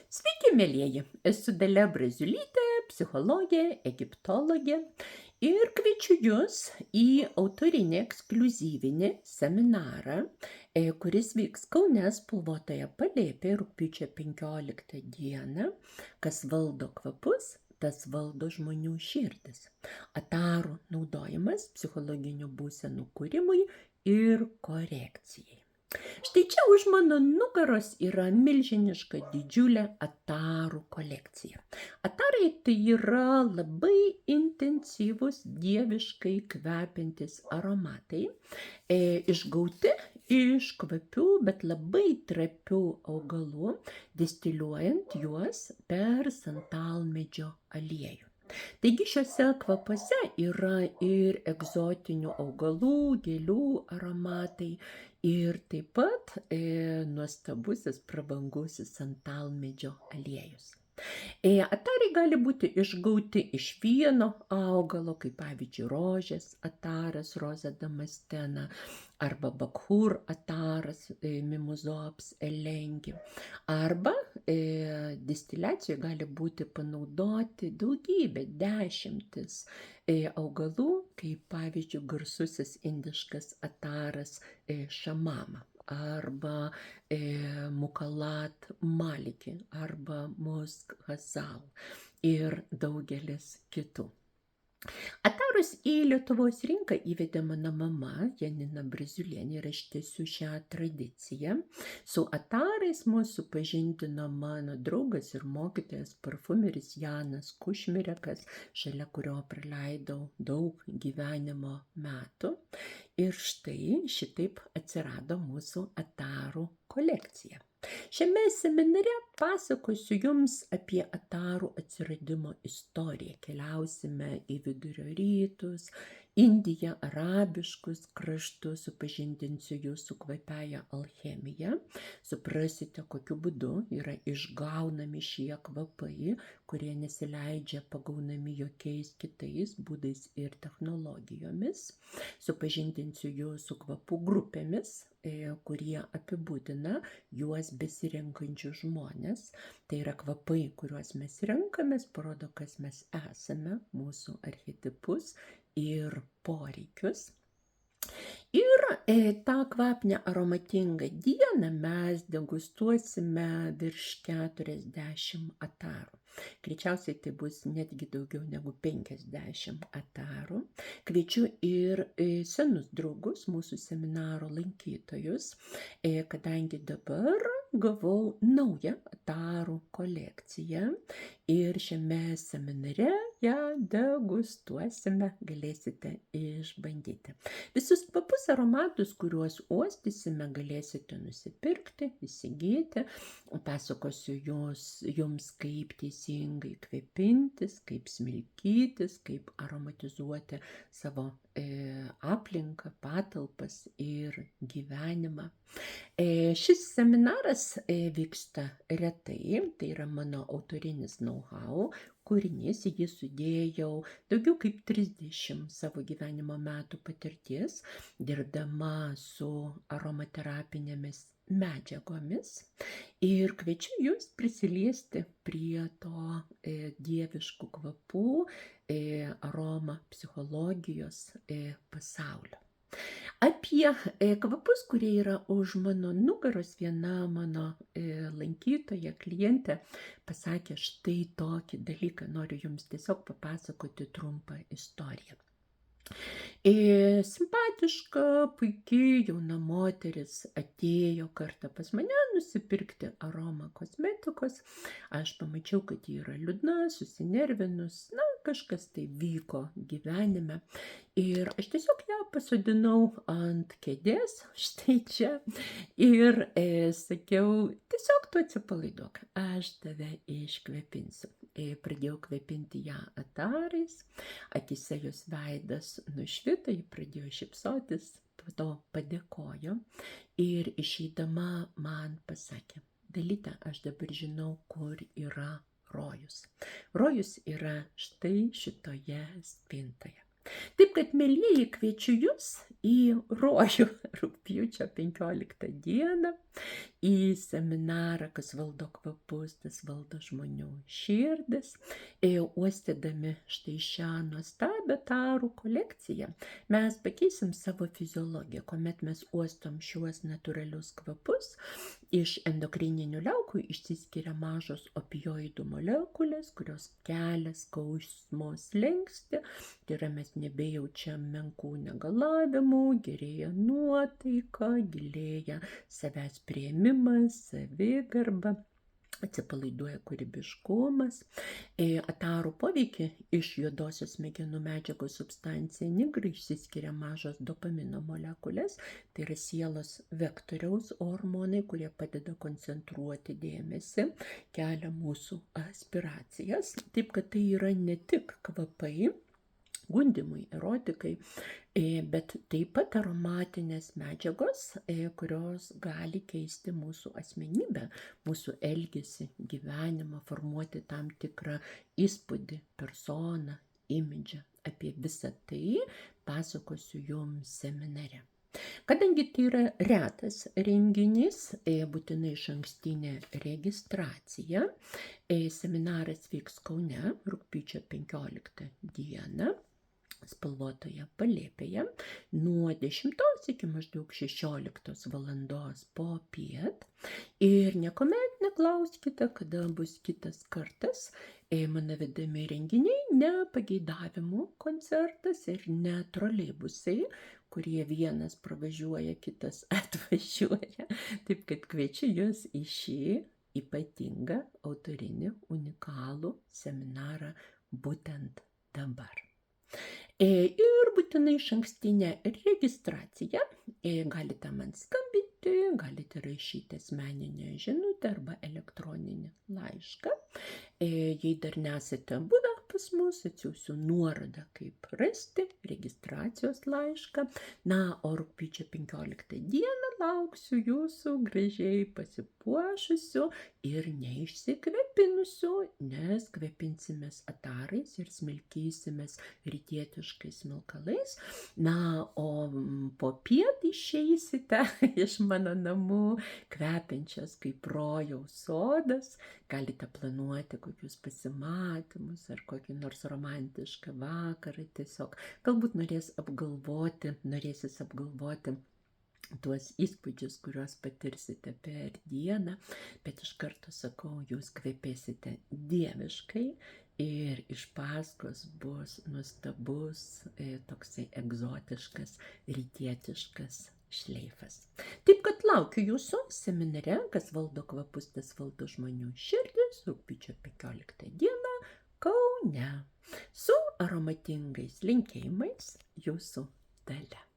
Sveiki, mielieji! Esu Dalia Braziulytė, psichologė, egiptologė ir kviečiu Jūs į autorinį ekskliuzyvinį seminarą, kuris vyks Kaune spalvotoje palėpėje rugpjūčio 15 dieną. Kas valdo kvapus, tas valdo žmonių širdis. Atarų naudojimas psichologinių būsenų kūrimui ir korekcijai. Štai čia už mano nugaros yra milžiniška didžiulė atarų kolekcija. Atarai tai yra labai intensyvus, dieviškai kvepiantis aromatai, išgauti iš kvapių, bet labai trapių augalų, distiliuojant juos per santalmedžio aliejų. Taigi šiuose kvapuose yra ir egzotinių augalų, gėlių aromatai ir taip pat nuostabusis prabangusis santalmedžio aliejus. Atarai gali būti išgauti iš vieno augalo, kaip pavyzdžiui rožės ataras, roza damastena, arba bakhur ataras, mimozops elengi. Arba distiliacijoje gali būti panaudoti daugybė, dešimtis augalų, kaip pavyzdžiui garsusis indiškas ataras šamama, arba mukalat maliki, arba musk hazal ir daugelis kitų. Atarus į Lietuvos rinką įvedė mano mama, Janina Braziulienė, ir aš tęsiu šią tradiciją. Su atarais mūsų supažindino mano draugas ir mokytojas parfumeris Janas Kušmirekas, šalia kurio praleidau daug gyvenimo metų. Ir štai šitaip atsirado mūsų atarų kolekcija. Šiame seminare pasakosiu Jums apie atarų atsiradimo istoriją. Keliausime į Vidurio rytus, Indiją, arabiškus kraštus, supažindinsiu Jūs su kvapiąja alchemija. Suprasite, kokiu būdu yra išgaunami šie kvapai, kurie nesileidžia pagaunami jokiais kitais būdais ir technologijomis. Supažindinsiu Jūs su kvapų grupėmis, kurie apibūdina juos besirenkančius žmonės. Tai yra kvapai, kuriuos mes renkamės, parodo, kas mes esame, mūsų archetipus ir poreikius. Ir tą kvapnią aromatingą dieną mes degustuosime virš 40 atarų. Greičiausiai tai bus netgi daugiau negu 50 atarų. Kviečiu ir senus draugus, mūsų seminaro lankytojus, kadangi dabar gavau naują atarų kolekciją ir šiame seminare ją degustuosime, galėsite išbandyti. Visus kvapus aromatus, kuriuos uostysime, galėsite nusipirkti, įsigyti. Pasakosiu Jums, kaip teisingai kvėpintis, kaip smilkytis, kaip aromatizuoti savo aplinką, patalpas ir gyvenimą. Šis seminaras vyksta retai, tai yra mano autorinis know-how kūrinys, jį sudėjau daugiau kaip 30 savo gyvenimo metų patirties, dirbdama su aromaterapinėmis medžiagomis, ir kviečiu Jūs prisiliesti prie to dieviškų kvapų, aroma psichologijos pasaulio. Apie kvapus, kurie yra už mano nugaros, viena mano lankytoja, klientė pasakė štai tokį dalyką. Noriu Jums tiesiog papasakoti trumpą istoriją. Simpatiška, puikiai jauna moteris atėjo kartą pas mane nusipirkti aroma kosmetikos. Aš pamačiau, kad ji yra liūdna, susinervinus, kažkas tai vyko gyvenime. Ir aš tiesiog ją pasodinau ant kėdės, štai čia, ir sakiau, tiesiog tu atsipalaiduok, aš tave iškvepinsiu. Pradėjau kvepinti ją atarais, akyse jos veidas nušvito, ji pradėjo šypsotis, po to padėkojo ir išeidama man pasakė: Dalyte, aš dabar žinau, kur yra rojus. Rojus yra štai šitoje spintoje. Taip kad, mielieji, kviečiu Jūs į rojų rugpjūčio 15 dieną. Į seminarą, kas valdo kvapus, tas valdo žmonių širdis. Uostydami štai šią nuostabią tarų kolekciją, mes pakeisim savo fiziologiją, kuomet mes uostom šiuos natūralius kvapus. Iš endokrininių liaukų išsiskiria mažos opioidų molekulės, kurios kelia skausmo slenkstį. Tai yra, mes nebejaučiam menkų negalavimų, gerėja nuotaika, gilėja savęs priėmimas, savigarba, atsipalaiduoja kūrybiškumas. Atarų poveikį iš juodosios smegenų medžiagos substancija nigra išsiskiria mažos dopamino molekulės, tai yra sielos vektoriaus hormonai, kurie padeda koncentruoti dėmesį, kelia mūsų aspiracijas. Taip, kad tai yra ne tik kvapai, gundimui, erotikai, bet taip pat aromatinės medžiagos, kurios gali keisti mūsų asmenybę, mūsų elgesį, gyvenimą, formuoti tam tikrą įspūdį, personą, imidžą. Apie visą tai pasakosiu jums seminare. Kadangi tai yra retas renginys, būtinai išankstinė registracija, seminaras vyks Kaune rugpjūčio 15 dieną, spalvotoje palėpėje, nuo 10 iki maždaug 16 valandos popiet. Ir niekuomet neklauskite, kada bus kitas kartas. Mano vedami renginiai ne pageidavimų koncertas ir ne troleibusai, kurie vienas pravažiuoja, kitas atvažiuoja. Taip kad kviečiu jūs į šį ypatingą autorinį, unikalų seminarą būtent dabar. Ir būtinai išankstinę registraciją galite man skambinti, galite rašyti asmeninę žinutę arba elektroninį laišką. Jei dar nesate buvę pas mus, atsiųsiu nuorodą, kaip rasti registracijos laišką. Na, o rugpjūčio 15 dieną lauksiu jūsų gražiai pasipuošusių ir neišsikvepinusių, nes kvepinsimės atarais ir smilkysimės rytietiškais smilkalais. Na, o popiet išeisite iš mano namų kvepiančias kaip rojaus sodas. Galite planuoti kokius pasimatymus ar kokį nors romantišką vakarą. Tiesiog galbūt norėsis apgalvoti tuos įspūdžius, kuriuos patirsite per dieną, bet iš karto sakau, jūs kvepėsite dieviškai ir iš paskos bus nuostabus, toksai egzotiškas, rytietiškas šleifas. Taip kad laukiu jūsų seminare, kas valdo kvapus, tas valdo žmonių širdis, rugpjūčio 15 dieną Kaune. Su aromatingais linkėjimais, jūsų Dalia.